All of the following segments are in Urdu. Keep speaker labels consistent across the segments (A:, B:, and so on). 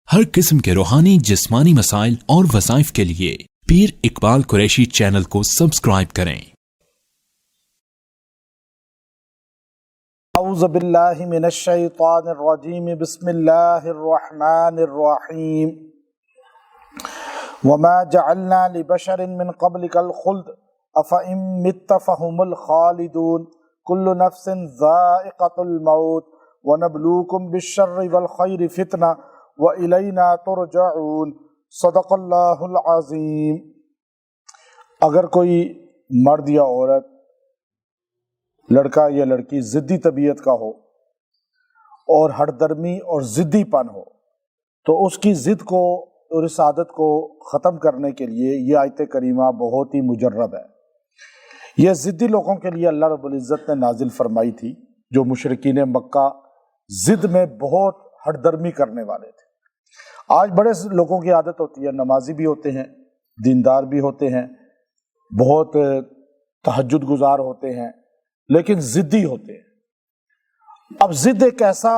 A: ہر قسم کے روحانی جسمانی مسائل اور وظائف کے لیے پیر اقبال قریشی چینل کو سبسکرائب کریں۔
B: اعوذ باللہ من الشیطان الرجیم، بسم اللہ الرحمن الرحیم۔ وما جعلنا لبشر من قبلک الخلد افإن مت فهم الخالدون کل نفس ذائقۃ الموت ونبلوکم بالشر والخیر فتنہ وَإِلَيْنَا تُرْجَعُونَ۔ صدق اللہ العظیم۔ اگر کوئی مرد یا عورت، لڑکا یا لڑکی ضدی طبیعت کا ہو اور ہٹ درمی اور ضدی پن ہو تو اس کی ضد کو اور اس عادت کو ختم کرنے کے لیے یہ آیت کریمہ بہت ہی مجرب ہے۔ یہ ضدی لوگوں کے لیے اللہ رب العزت نے نازل فرمائی تھی، جو مشرکین مکہ ضد میں بہت ہٹ درمی کرنے والے تھے۔ آج بڑے لوگوں کی عادت ہوتی ہے، نمازی بھی ہوتے ہیں، دیندار بھی ہوتے ہیں، بہت تہجد گزار ہوتے ہیں، لیکن ضدی ہوتے ہیں۔ اب ضد ایک ایسا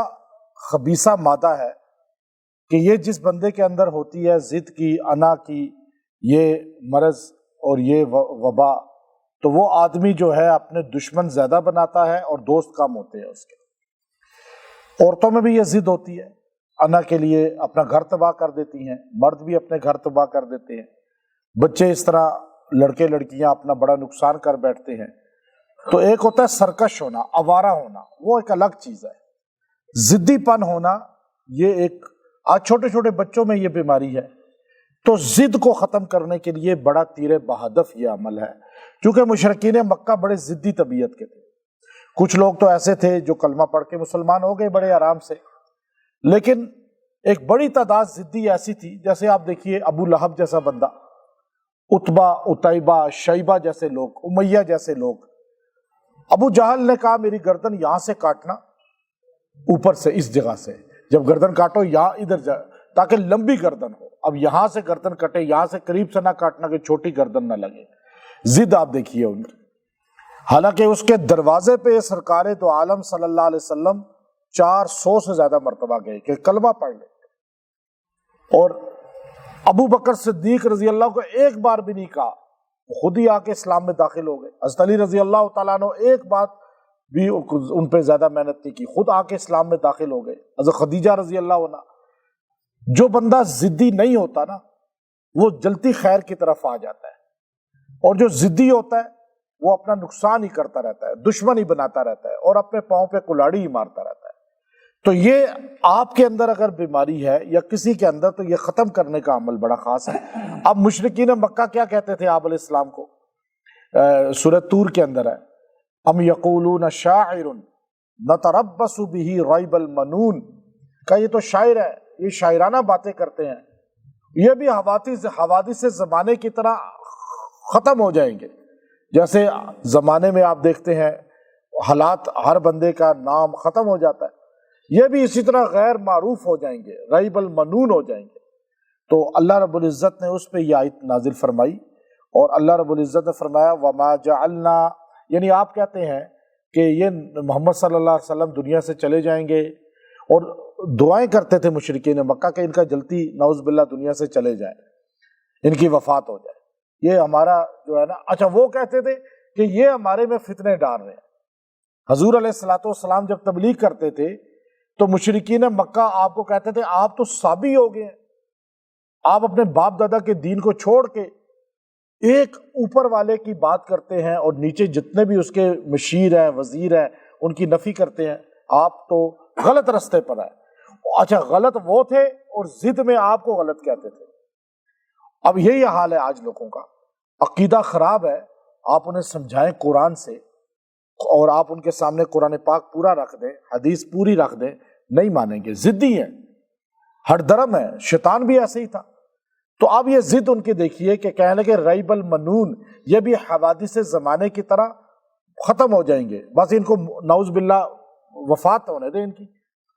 B: خبیثہ مادہ ہے کہ یہ جس بندے کے اندر ہوتی ہے، ضد کی، انا کی، یہ مرض اور یہ وبا، تو وہ آدمی جو ہے اپنے دشمن زیادہ بناتا ہے اور دوست کم ہوتے ہیں اس کے۔ عورتوں میں بھی یہ ضد ہوتی ہے، انا کے لیے اپنا گھر تباہ کر دیتی ہیں، مرد بھی اپنے گھر تباہ کر دیتے ہیں، بچے اس طرح، لڑکے لڑکیاں اپنا بڑا نقصان کر بیٹھتے ہیں۔ تو ایک ہوتا ہے سرکش ہونا، آوارہ ہونا، وہ ایک الگ چیز ہے۔ ضدی پن ہونا، یہ ایک آج چھوٹے چھوٹے بچوں میں یہ بیماری ہے۔ تو ضد کو ختم کرنے کے لیے بڑا تیر بہدف یہ عمل ہے، کیونکہ مشرکین مکہ بڑے ضدی طبیعت کے تھے۔ کچھ لوگ تو ایسے تھے جو کلمہ پڑھ کے مسلمان ہو گئے بڑے آرام سے، لیکن ایک بڑی تعداد ضدی ایسی تھی، جیسے آپ دیکھیے ابو لہب جیسا بندہ، عتبہ، عتیبہ، شیبہ جیسے لوگ، امیہ جیسے لوگ۔ ابو جہل نے کہا میری گردن یہاں سے کاٹنا، اوپر سے، اس جگہ سے، جب گردن کاٹو یہاں ادھر جا، تاکہ لمبی گردن ہو۔ اب یہاں سے گردن کٹے، یہاں سے قریب سے نہ کاٹنا کہ چھوٹی گردن نہ لگے۔ ضد آپ دیکھیے ان کی۔ حالانکہ اس کے دروازے پہ سرکار دو عالم صلی اللہ علیہ وسلم 400 سے زیادہ مرتبہ گئے کہ کلمہ پڑھ لے، اور ابو بکر صدیق رضی اللہ کو ایک بار بھی نہیں کہا، خود ہی آ کے اسلام میں داخل ہو گئے۔ حضرت علی رضی اللہ تعالیٰ عنہ ایک بات بھی ان پہ زیادہ محنت نہیں کی، خود آ کے اسلام میں داخل ہو گئے۔ حضرت خدیجہ رضی اللہ عنہ۔ جو بندہ ضدی نہیں ہوتا نا، وہ جلتی خیر کی طرف آ جاتا ہے، اور جو ضدی ہوتا ہے وہ اپنا نقصان ہی کرتا رہتا ہے، دشمن ہی بناتا رہتا ہے، اور اپنے پاؤں پہ کلاڑی ہی مارتا رہتا ہے۔ تو یہ آپ کے اندر اگر بیماری ہے یا کسی کے اندر، تو یہ ختم کرنے کا عمل بڑا خاص ہے۔ اب مشرکین مکہ کیا کہتے تھے آپ علیہ السلام کو؟ سورۃ طور کے اندر ہے، ام یقولون شاعر نتربص بہ ریب المنون، کہ یہ تو شاعر ہے، یہ شاعرانہ باتیں کرتے ہیں، یہ بھی حوادث زمانے کی طرح ختم ہو جائیں گے۔ جیسے زمانے میں آپ دیکھتے ہیں حالات، ہر بندے کا نام ختم ہو جاتا ہے، یہ بھی اسی طرح غیر معروف ہو جائیں گے، ریب المنون ہو جائیں گے۔ تو اللہ رب العزت نے اس پہ یہ آیت نازل فرمائی، اور اللہ رب العزت نے فرمایا وما جعلنا، یعنی آپ کہتے ہیں کہ یہ محمد صلی اللہ علیہ وسلم دنیا سے چلے جائیں گے، اور دعائیں کرتے تھے مشرکین مکہ کہ ان کا جلدی نعوذ باللہ دنیا سے چلے جائیں، ان کی وفات ہو جائے، یہ ہمارا جو ہے نا۔ اچھا، وہ کہتے تھے کہ یہ ہمارے میں فتنے ڈال رہے ہیں۔ حضور علیہ الصلوۃ والسلام جب تبلیغ کرتے تھے تو مشرکین مکہ آپ کو کہتے تھے آپ تو صابی ہو گئے ہیں، آپ اپنے باپ دادا کے دین کو چھوڑ کے ایک اوپر والے کی بات کرتے ہیں، اور نیچے جتنے بھی اس کے مشیر ہیں، وزیر ہیں، ان کی نفی کرتے ہیں، آپ تو غلط رستے پر ہیں۔ اچھا، غلط وہ تھے اور ضد میں آپ کو غلط کہتے تھے۔ اب یہی حال ہے آج لوگوں کا، عقیدہ خراب ہے، آپ انہیں سمجھائیں قرآن سے، اور آپ ان کے سامنے قرآن پاک پورا رکھ دیں، حدیث پوری رکھ دیں، نہیں مانیں گے، ضدی ہیں، ہر درم ہے۔ شیطان بھی ایسے ہی تھا۔ تو اب یہ ضد ان کی دیکھیے کہ کہنے لگے ریب المنون، یہ بھی حوادث زمانے کی طرح ختم ہو جائیں گے، بس ان کو نعوذ باللہ وفات ہونے دیں ان کی،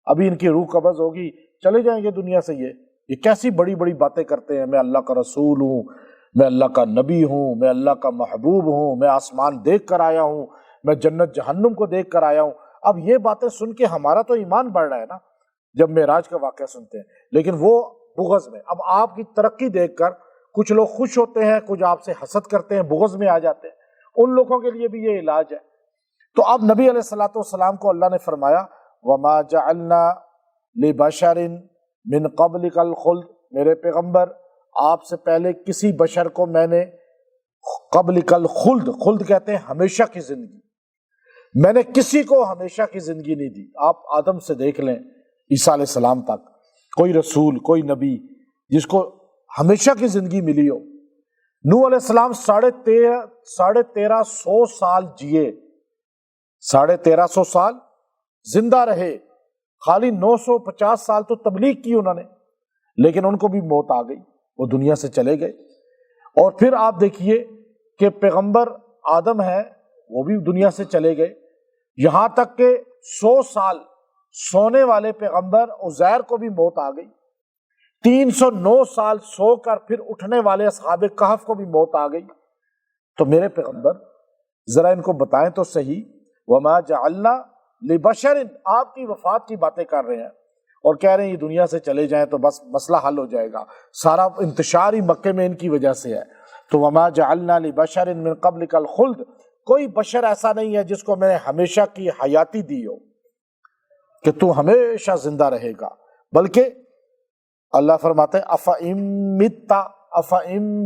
B: ابھی ان کی روح قبض ہوگی، چلے جائیں گے دنیا سے۔ یہ کیسی بڑی بڑی باتیں کرتے ہیں، میں اللہ کا رسول ہوں، میں اللہ کا نبی ہوں، میں اللہ کا محبوب ہوں، میں آسمان دیکھ کر آیا ہوں، میں جنت جہنم کو دیکھ کر آیا ہوں۔ اب یہ باتیں سن کے ہمارا تو ایمان بڑھ رہا ہے نا، جب معراج کا واقعہ سنتے ہیں، لیکن وہ بغض میں۔ اب آپ کی ترقی دیکھ کر کچھ لوگ خوش ہوتے ہیں، کچھ آپ سے حسد کرتے ہیں، بغض میں آ جاتے ہیں، ان لوگوں کے لیے بھی یہ علاج ہے۔ تو اب نبی علیہ الصلوۃ والسلام کو اللہ نے فرمایا وما جعلنا لبشر من قبلک الخلد، میرے پیغمبر آپ سے پہلے کسی بشر کو میں نے قبلک الخلد، خلد کہتے ہیں ہمیشہ کی زندگی، میں نے کسی کو ہمیشہ کی زندگی نہیں دی۔ آپ آدم سے دیکھ لیں عیسیٰ علیہ السلام تک، کوئی رسول کوئی نبی جس کو ہمیشہ کی زندگی ملی ہو۔ نوح علیہ السلام 1350 سال جیے، 1350 سال زندہ رہے، خالی 950 سال تو تبلیغ کی انہوں نے، لیکن ان کو بھی موت آ گئی، وہ دنیا سے چلے گئے۔ اور پھر آپ دیکھیے کہ پیغمبر آدم ہے، وہ بھی دنیا سے چلے گئے، یہاں تک کہ 100 سال سونے والے پیغمبر عزیر کو بھی موت آ گئی، 309 سال سو کر پھر اٹھنے والے اصحاب کہف کو بھی موت آ گئی۔ تو میرے پیغمبر ذرا ان کو بتائیں تو صحیح، وما جعلنا لبشر، آپ کی وفات کی باتیں کر رہے ہیں اور کہہ رہے ہیں یہ دنیا سے چلے جائیں تو بس مسئلہ حل ہو جائے گا، سارا انتشار ہی مکے میں ان کی وجہ سے ہے۔ تو وما جعلنا لبشر من قبلک الخلد، کوئی بشر ایسا نہیں ہے جس کو میں نے ہمیشہ کی حیاتی دی ہو کہ تو ہمیشہ زندہ رہے گا، بلکہ اللہ فرماتے ہیں افئن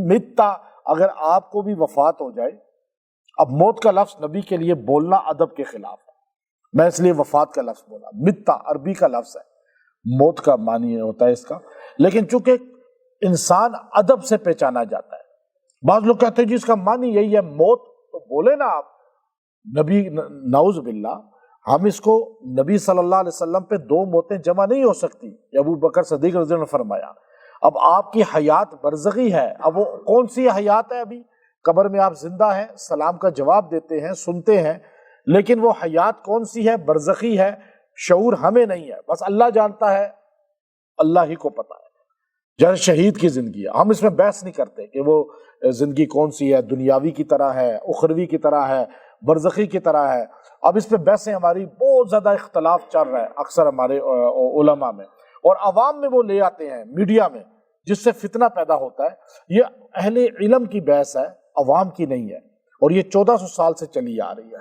B: مت، اگر آپ کو بھی وفات ہو جائے۔ اب موت کا لفظ نبی کے لیے بولنا ادب کے خلاف ہے، میں اس لیے وفات کا لفظ بولا۔ متا عربی کا لفظ ہے، موت کا معنی ہوتا ہے اس کا، لیکن چونکہ انسان ادب سے پہچانا جاتا ہے، بعض لوگ کہتے ہیں جی اس کا معنی یہی ہے موت، تو بولے نا آپ نبی، نعوذ باللہ، ہم اس کو نبی صلی اللہ علیہ وسلم پہ 2 موتیں جمع نہیں ہو سکتی، ابو بکر صدیق رضی اللہ عنہ نے فرمایا۔ اب آپ کی حیات برزخی ہے، اب وہ کون سی حیات ہے؟ ابھی قبر میں آپ زندہ ہیں، سلام کا جواب دیتے ہیں، سنتے ہیں، لیکن وہ حیات کون سی ہے؟ برزخی ہے، شعور ہمیں نہیں ہے، بس اللہ جانتا ہے، اللہ ہی کو پتا ہے۔ جیسے شہید کی زندگی ہے، ہم اس میں بحث نہیں کرتے کہ وہ زندگی کون سی ہے، دنیاوی کی طرح ہے، اخروی کی طرح ہے، برزخی کی طرح ہے۔ اب اس پہ بحثیں ہماری بہت زیادہ اختلاف چل رہا ہے اکثر ہمارے علماء میں، اور عوام میں وہ لے آتے ہیں میڈیا میں، جس سے فتنہ پیدا ہوتا ہے۔ یہ اہل علم کی بحث ہے، عوام کی نہیں ہے، اور یہ 1400 سال سے چلی آ رہی ہے،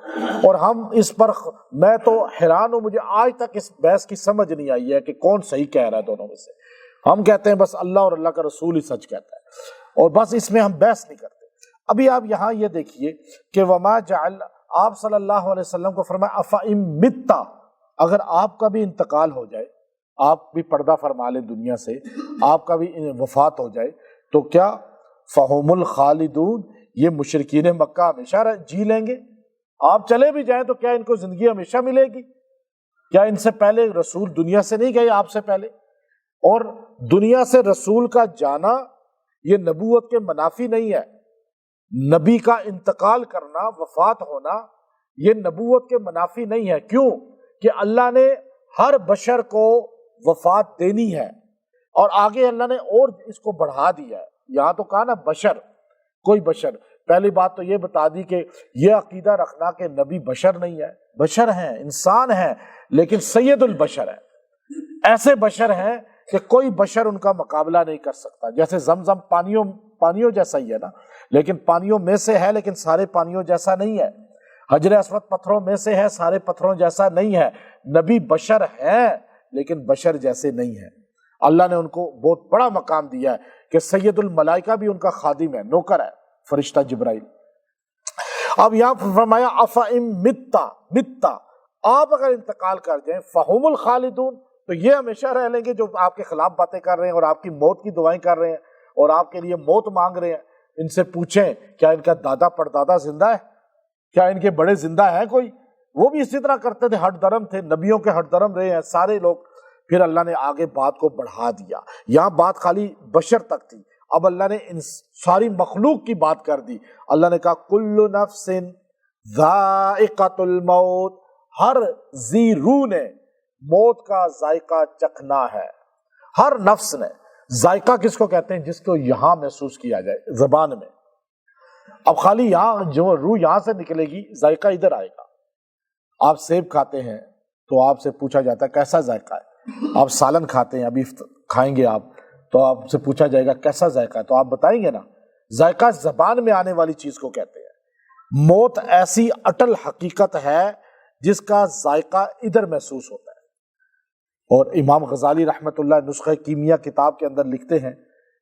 B: اور ہم اس پر میں تو حیران ہوں، مجھے آج تک اس بحث کی سمجھ نہیں آئی ہے کہ کون صحیح کہہ رہا ہے دونوں میں سے۔ ہم کہتے ہیں بس اللہ اور اللہ کا رسول ہی سچ کہتا ہے، اور بس اس میں ہم بحث نہیں کرتے۔ ابھی آپ یہاں یہ دیکھیے کہ وما جعل، آپ صلی اللہ علیہ وسلم کو فرمایا افئن مت، اگر آپ کا بھی انتقال ہو جائے، آپ بھی پردہ فرما لیں دنیا سے، آپ کا بھی وفات ہو جائے، تو کیا فہم الخالدون، یہ مشرکین مکہ ہمیشہ جی لیں گے؟ آپ چلے بھی جائیں تو کیا ان کو زندگی ہمیشہ ملے گی؟ کیا ان سے پہلے رسول دنیا سے نہیں گئے آپ سے پہلے؟ اور دنیا سے رسول کا جانا یہ نبوت کے منافی نہیں ہے، نبی کا انتقال کرنا، وفات ہونا، یہ نبوت کے منافی نہیں ہے۔ کیوں؟ کہ اللہ نے ہر بشر کو وفات دینی ہے، اور آگے اللہ نے اور اس کو بڑھا دیا ہے۔ یہاں تو کہا نا بشر، کوئی بشر، پہلی بات تو یہ بتا دی کہ یہ عقیدہ رکھنا کہ نبی بشر نہیں ہے، بشر ہیں، انسان ہیں، لیکن سید البشر ہے، ایسے بشر ہیں کہ کوئی بشر ان کا مقابلہ نہیں کر سکتا۔ جیسے زمزم پانیوں جیسا ہی ہے نا، لیکن پانیوں میں سے ہے، لیکن سارے پانیوں جیسا نہیں ہے۔ حجر اسود پتھروں میں سے ہے، سارے پتھروں جیسا نہیں ہے۔ نبی بشر ہیں لیکن بشر جیسے نہیں ہیں۔ اللہ نے ان کو بہت بڑا مقام دیا ہے کہ سید الملائکہ بھی ان کا خادم ہے، نوکر ہے، فرشتہ جبرائیل۔ اب یہاں فرمایا افئن مت، آپ اگر انتقال کر جائیں، فہم الخالدون، تو یہ ہمیشہ رہ لیں گے جو آپ کے خلاف باتیں کر رہے ہیں اور آپ کی موت کی دعائیں کر رہے ہیں اور آپ کے لیے موت مانگ رہے ہیں۔ ان سے پوچھیں کیا ان کا دادا پردادا زندہ ہے؟ کیا ان کے بڑے زندہ ہیں کوئی؟ وہ بھی اسی طرح کرتے تھے، ہٹ درم تھے، نبیوں کے ہٹ درم رہے ہیں سارے لوگ۔ پھر اللہ نے آگے بات کو بڑھا دیا، یہاں بات خالی بشر تک تھی، اب اللہ نے ان ساری مخلوق کی بات کر دی۔ اللہ نے کہا کل نفس ذائقۃ الموت، ہر ذی روح نے موت کا ذائقہ چکھنا ہے، ہر نفس نے۔ ذائقہ کس کو کہتے ہیں؟ جس کو یہاں محسوس کیا جائے زبان میں۔ اب خالی یہاں جو روح یہاں سے نکلے گی، ذائقہ ادھر آئے گا۔ آپ سیب کھاتے ہیں تو آپ سے پوچھا جاتا ہے کیسا ذائقہ ہے، آپ سالن کھاتے ہیں، ابھی کھائیں گے آپ، تو تو آپ سے پوچھا جائے گا کیسا ذائقہ ہے، تو آپ بتائیں گے نا، ذائقہ زبان میں آنے والی چیز کو کہتے ہیں۔ موت ایسی اٹل حقیقت ہے جس کا ذائقہ ادھر محسوس ہوتا ہے۔ اور امام غزالی رحمۃ اللہ نسخہ کیمیا کتاب کے اندر لکھتے ہیں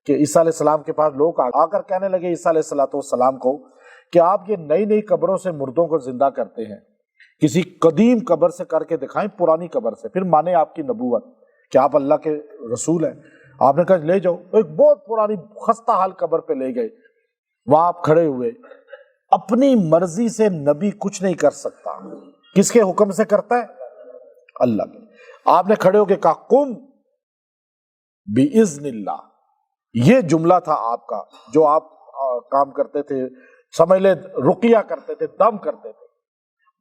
B: کہ عیسیٰ علیہ السلام کے پاس لوگ آ کر کہنے لگے عیسیٰ علیہ السلام کو کہ آپ یہ نئی نئی قبروں سے مردوں کو زندہ کرتے ہیں، کسی قدیم قبر سے کر کے دکھائیں، پرانی قبر سے، پھر مانے آپ کی نبوت کہ آپ اللہ کے رسول ہیں۔ آپ نے کہا لے جاؤ، ایک بہت پرانی خستہ حال قبر پہ لے گئے، وہاں آپ کھڑے ہوئے۔ اپنی مرضی سے نبی کچھ نہیں کر سکتا، کس کے حکم سے کرتا ہے؟ اللہ کے۔ آپ نے کھڑے ہو کے کہا قم بِإِذْنِ اللہ، یہ جملہ تھا آپ کا جو آپ کام کرتے تھے، سمجھ لے رقیہ کرتے تھے، دم کرتے تھے،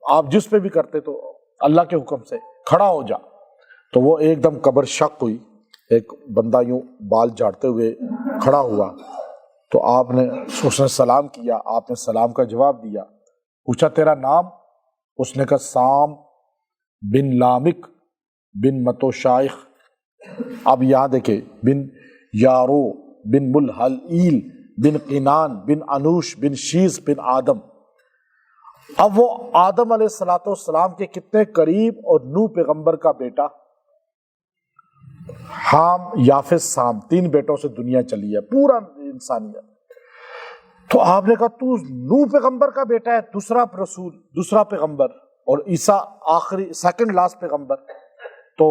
B: آپ جس پہ بھی کرتے تو اللہ کے حکم سے کھڑا ہو جا۔ تو وہ ایک دم قبر شق ہوئی، ایک بندہ یوں بال جھاڑتے ہوئے کھڑا ہوا، تو آپ نے اس نے سلام کیا، آپ نے سلام کا جواب دیا، پوچھا تیرا نام؟ اس نے کہا سام بن لامک بن متوشائخ۔ اب یہاں دیکھیں، بن یارو بن ملحلیل بن قینان بن انوش بن شیز بن آدم۔ اب وہ آدم علیہ السلام کے کتنے قریب، اور نوح پیغمبر کا بیٹا، حام یافس سام، 3 بیٹوں سے دنیا چلی ہے پورا انسانیت۔ تو آپ نے کہا تو نوح پیغمبر کا بیٹا ہے، دوسرا رسول، دوسرا پیغمبر، اور عیسیٰ آخری سیکنڈ لاسٹ پیغمبر۔ تو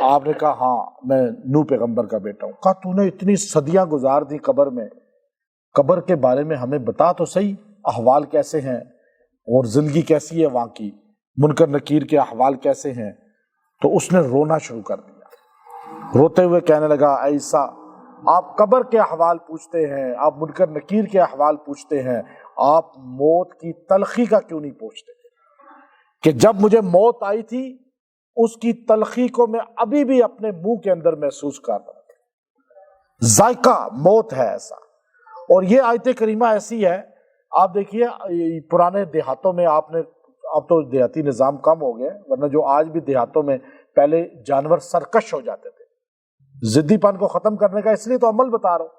B: آپ نے کہا ہاں میں نوح پیغمبر کا بیٹا ہوں۔ کہا تو نے اتنی صدیاں گزار دی قبر میں، قبر کے بارے میں ہمیں بتا تو صحیح، احوال کیسے ہیں اور زندگی کیسی ہے وہاں کی، منکر نکیر کے احوال کیسے ہیں۔ تو اس نے رونا شروع کر دیا، روتے ہوئے کہنے لگا اے عیسیٰ، آپ قبر کے احوال پوچھتے ہیں، آپ منکر نکیر کے احوال پوچھتے ہیں، آپ موت کی تلخی کا کیوں نہیں پوچھتے کہ جب مجھے موت آئی تھی اس کی تلخی کو میں ابھی بھی اپنے منہ کے اندر محسوس کر رہا ہوں۔ ذائقہ موت ہے ایسا۔ اور یہ آیت کریمہ ایسی ہے، آپ دیکھیے پرانے دیہاتوں میں آپ نے، اب تو دیہاتی نظام کم ہو گیا، ورنہ جو آج بھی دیہاتوں میں پہلے جانور سرکش ہو جاتے تھے، ضدی پن کو ختم کرنے کا اس لیے تو عمل بتا رہا ہوں،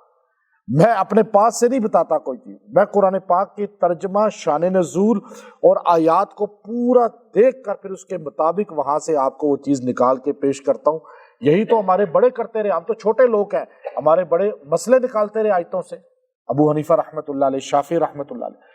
B: میں اپنے پاس سے نہیں بتاتا کوئی چیز، میں قرآن پاک کی ترجمہ، شان نزول اور آیات کو پورا دیکھ کر پھر اس کے مطابق وہاں سے آپ کو وہ چیز نکال کے پیش کرتا ہوں۔ یہی تو ہمارے بڑے کرتے رہے، ہم تو چھوٹے لوگ ہیں، ہمارے بڑے مسئلے نکالتے رہے آیتوں سے، ابو حنیفہ رحمۃ اللہ علیہ، شافعی رحمۃ اللہ علیہ۔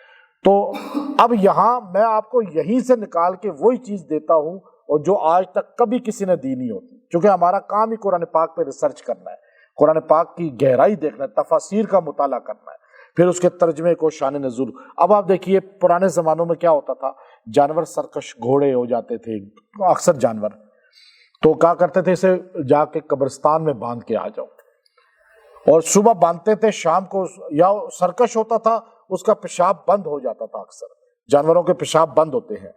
B: تو اب یہاں میں آپ کو یہیں سے نکال کے وہی چیز دیتا ہوں اور جو آج تک کبھی کسی نے دی نہیں ہوتی، کیونکہ ہمارا کام ہی قرآن پاک پہ ریسرچ کرنا ہے، قرآن پاک کی گہرائی دیکھنا ہے، تفاسیر کا مطالعہ کرنا ہے، پھر اس کے ترجمے کو، شان نزول۔ اب آپ دیکھیے پرانے زمانوں میں کیا ہوتا تھا، جانور سرکش، گھوڑے ہو جاتے تھے اکثر جانور، تو کیا کرتے تھے اسے جا کے قبرستان میں باندھ کے آ جاؤ، اور صبح باندھتے تھے، شام کو یا سرکش ہوتا تھا اس کا پیشاب بند ہو جاتا تھا، اکثر جانوروں کے پیشاب بند ہوتے ہیں،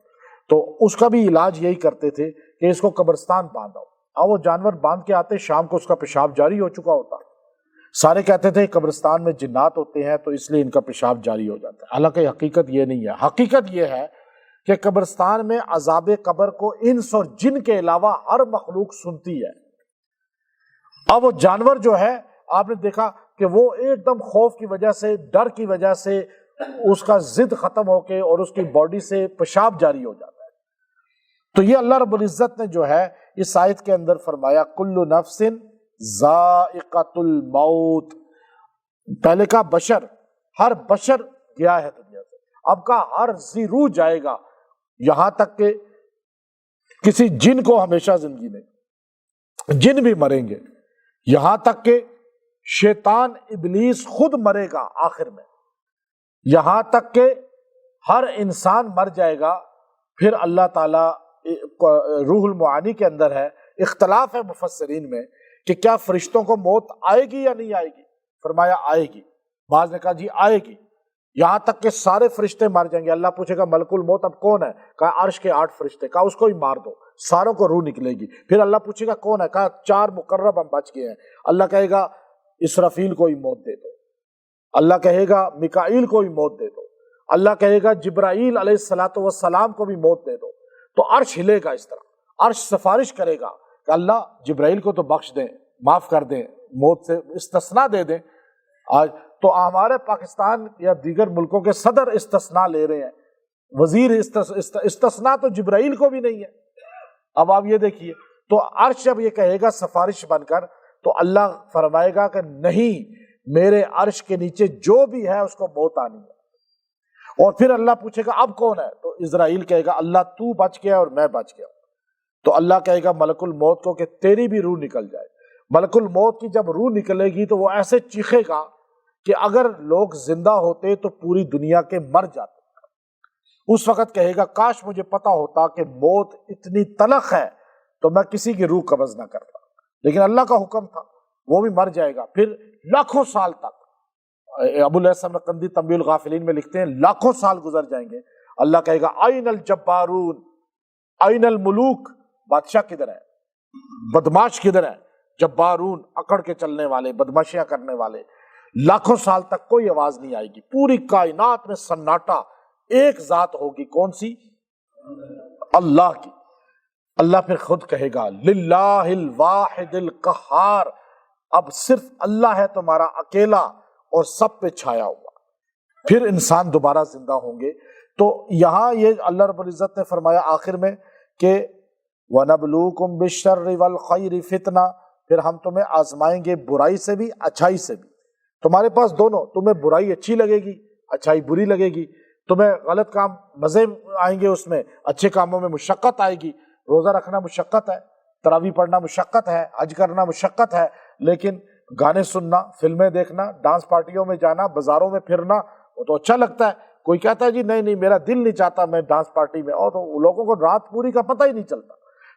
B: تو اس کا بھی علاج یہی کرتے تھے کہ اس کو قبرستان باندھو، اور وہ جانور باندھ کے آتے، شام کو اس کا پیشاب جاری ہو چکا ہوتا، سارے کہتے تھے قبرستان میں جنات ہوتے ہیں تو اس لیے ان کا پیشاب جاری ہو جاتا ہے، حالانکہ حقیقت یہ نہیں ہے، حقیقت یہ ہے کہ قبرستان میں عذاب قبر کو انس اور جن کے علاوہ ہر مخلوق سنتی ہے۔ اب وہ جانور جو ہے، آپ نے دیکھا کہ وہ ایک دم خوف کی وجہ سے، ڈر کی وجہ سے اس کا ضد ختم ہو کے اور اس کی باڈی سے پیشاب جاری ہو جاتا ہے۔ تو یہ اللہ رب العزت نے جو ہے اس آیت کے اندر فرمایا کل نفس ذائقۃ الموت، پہلے کا بشر، ہر بشر گیا ہے دنیا سے، اب کا ہر ذی روح جائے گا، یہاں تک کہ کسی جن کو ہمیشہ زندگی نہیں، جن بھی مریں گے، یہاں تک کہ شیطان ابلیس خود مرے گا آخر میں، یہاں تک کہ ہر انسان مر جائے گا۔ پھر اللہ تعالیٰ روح المعانی کے اندر ہے، اختلاف ہے مفسرین میں کہ کیا فرشتوں کو موت آئے گی یا نہیں آئے گی، فرمایا آئے گی، بعض نے کہا جی آئے گی، یہاں تک کہ سارے فرشتے مر جائیں گے، اللہ پوچھے گا ملک الموت اب کون ہے، کہا عرش کے 8 فرشتے، کہا اس کو ہی مار دو، ساروں کو روح نکلے گی، پھر اللہ پوچھے گا کون ہے، کہا 4 مقرب ہم بچ گئے ہیں، اللہ کہے گا اسرافیل کو ہی موت دے دو، اللہ کہے گا میکائیل کو ہی موت دے دو، اللہ کہے گا جبرائیل علیہ السلام کو بھی موت دے دو، تو عرش ہلے گا، اس طرح عرش سفارش کرے گا کہ اللہ جبرائیل کو تو بخش دیں، معاف کر دیں، موت سے استثناء دے دیں۔ آج تو ہمارے پاکستان یا دیگر ملکوں کے صدر استثناء لے رہے ہیں، وزیر استثناء تو جبرائیل کو بھی نہیں ہے۔ اب آپ یہ دیکھیے، تو عرش جب یہ کہے گا سفارش بن کر، تو اللہ فرمائے گا کہ نہیں، میرے عرش کے نیچے جو بھی ہے اس کو موت آنی ہے۔ اور پھر اللہ پوچھے گا اب کون ہے؟ تو اسرائیل کہے گا اللہ تو بچ گیا اور میں بچ گیا۔ تو اللہ کہے گا ملک الموت کو کہ تیری بھی روح نکل جائے۔ ملک الموت کی جب روح نکلے گی تو وہ ایسے چیخے گا کہ اگر لوگ زندہ ہوتے تو پوری دنیا کے مر جاتے۔ اس وقت کہے گا کاش مجھے پتا ہوتا کہ موت اتنی تلخ ہے تو میں کسی کی روح قبض نہ کرتا، لیکن اللہ کا حکم تھا، وہ بھی مر جائے گا۔ پھر لاکھوں سال تک، ابو الحسن نقندی تنبیہ الغافلین میں لکھتے ہیں لاکھوں سال گزر جائیں گے، اللہ کہے گا این الجبارون، این الملوک، بادشاہ کدھر ہے، بدماش کدھر ہے، جبارون اکڑ کے چلنے والے، بدماشیاں کرنے والے۔ لاکھوں سال تک کوئی آواز نہیں آئے گی، پوری کائنات میں سناٹا، ایک ذات ہوگی، کون سی؟ اللہ کی۔ اللہ پھر خود کہے گا للہ الواحد القہار، اب صرف اللہ ہے تمہارا اکیلا اور سب پہ چھایا ہوا۔ پھر انسان دوبارہ زندہ ہوں گے۔ تو یہاں یہ اللہ رب العزت نے فرمایا آخر میں کہ وَنَبْلُوكُمْ بِالشَّرِّ وَالْخَيْرِ فِتْنَةً، پھر ہم تمہیں آزمائیں گے برائی سے بھی اچھائی سے بھی۔ تمہارے پاس دونوں، تمہیں برائی اچھی لگے گی، اچھائی بری لگے گی، تمہیں غلط کام مزے آئیں گے اس میں، اچھے کاموں میں مشقت آئے گی، روزہ رکھنا مشقت ہے، تراویح پڑھنا مشقت ہے، حج کرنا مشقت ہے، لیکن گانے سننا، فلمیں دیکھنا، ڈانس پارٹیوں میں جانا، بازاروں میں پھرنا، وہ تو اچھا لگتا ہے۔ کوئی کہتا ہے جی نہیں میرا دل نہیں چاہتا میں ڈانس پارٹی میں، اور تو لوگوں کو رات پوری کا پتہ ہی نہیں چلتا۔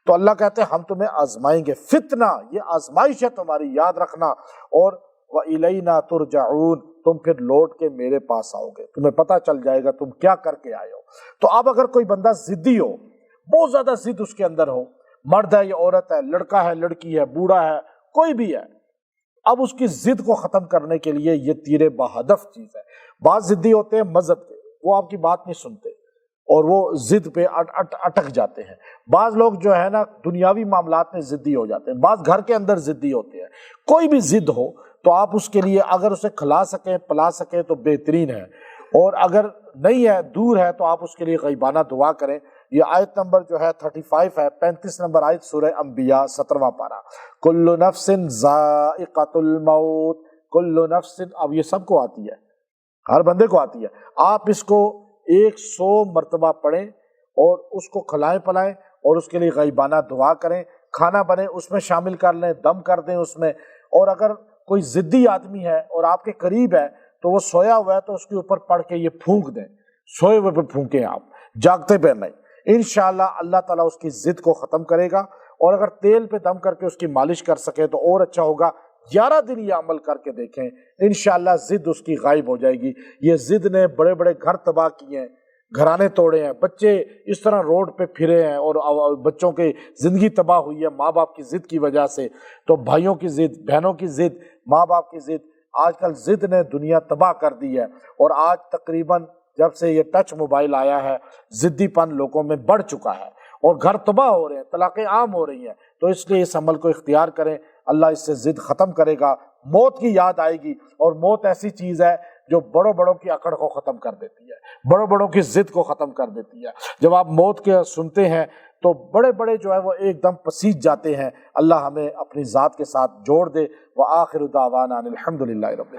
B: تو اللہ کہتے ہیں ہم تمہیں آزمائیں گے، فتنہ، یہ آزمائش ہے تمہاری، یاد رکھنا، اور وَإِلَيْنَا تُرْجَعُونَ، تم پھر لوٹ کے میرے پاس آؤ گے، تمہیں پتہ چل جائے گا تم کیا کر کے آئے ہو۔ تو اب اگر کوئی بندہ ضدی ہو، بہت زیادہ ضد اس کے اندر ہو، مرد ہے یا عورت ہے، لڑکا ہے لڑکی ہے، بوڑھا ہے، کوئی بھی ہے، اب اس کی ضد کو ختم کرنے کے لیے یہ تیر بہدف چیز ہے۔ بعض ضدی ہوتے ہیں مذہب کے، وہ آپ کی بات نہیں سنتے اور وہ ضد پہ اٹک جاتے ہیں۔ بعض لوگ جو ہے نا دنیاوی معاملات میں ضدی ہو جاتے ہیں، بعض گھر کے اندر ضدی ہوتے ہیں۔ کوئی بھی ضد ہو تو آپ اس کے لیے اگر اسے کھلا سکیں پلا سکیں تو بہترین ہے، اور اگر نہیں ہے، دور ہے، تو آپ اس کے لیے غیبانہ دعا کریں۔ یہ آیت نمبر جو ہے 35 ہے، 35 نمبر آیت سورہ انبیاء 17واں پارہ، کل نفس ذائقۃ الموت، کل نفس، اب یہ سب کو آتی ہے، ہر بندے کو آتی ہے۔ آپ اس کو 100 مرتبہ پڑھیں اور اس کو کھلائیں پلائیں اور اس کے لیے غیبانہ دعا کریں، کھانا بنے اس میں شامل کر لیں، دم کر دیں اس میں، اور اگر کوئی ضدی آدمی ہے اور آپ کے قریب ہے تو وہ سویا ہوا ہے تو اس کے اوپر پڑھ کے یہ پھونک دیں، سوئے ہوئے پہ پھونکیں، آپ جاگتے پہ نہیں۔ انشاءاللہ اللہ تعالیٰ اس کی ضد کو ختم کرے گا، اور اگر تیل پہ دم کر کے اس کی مالش کر سکے تو اور اچھا ہوگا۔ 11 دن یہ عمل کر کے دیکھیں، انشاءاللہ ضد اس کی غائب ہو جائے گی۔ یہ ضد نے بڑے بڑے گھر تباہ کیے ہیں، گھرانے توڑے ہیں، بچے اس طرح روڈ پہ پھرے ہیں اور بچوں کی زندگی تباہ ہوئی ہے ماں باپ کی ضد کی وجہ سے۔ تو بھائیوں کی ضد، بہنوں کی ضد، ماں باپ کی ضد، آج کل ضد نے دنیا تباہ کر دی ہے، اور آج تقریباً جب سے یہ ٹچ موبائل آیا ہے ضدی پن لوگوں میں بڑھ چکا ہے، اور گھر تباہ ہو رہے ہیں، طلاقیں عام ہو رہی ہیں۔ تو اس لیے اس عمل کو اختیار کریں، اللہ اس سے ضد ختم کرے گا۔ موت کی یاد آئے گی، اور موت ایسی چیز ہے جو بڑوں بڑوں کی اکڑ کو ختم کر دیتی ہے، بڑوں بڑوں کی ضد کو ختم کر دیتی ہے۔ جب آپ موت کے سنتے ہیں تو بڑے بڑے جو ہے وہ ایک دم پسیج جاتے ہیں۔ اللہ ہمیں اپنی ذات کے ساتھ جوڑ دے۔ وآخر دعوانا الحمدللہ رب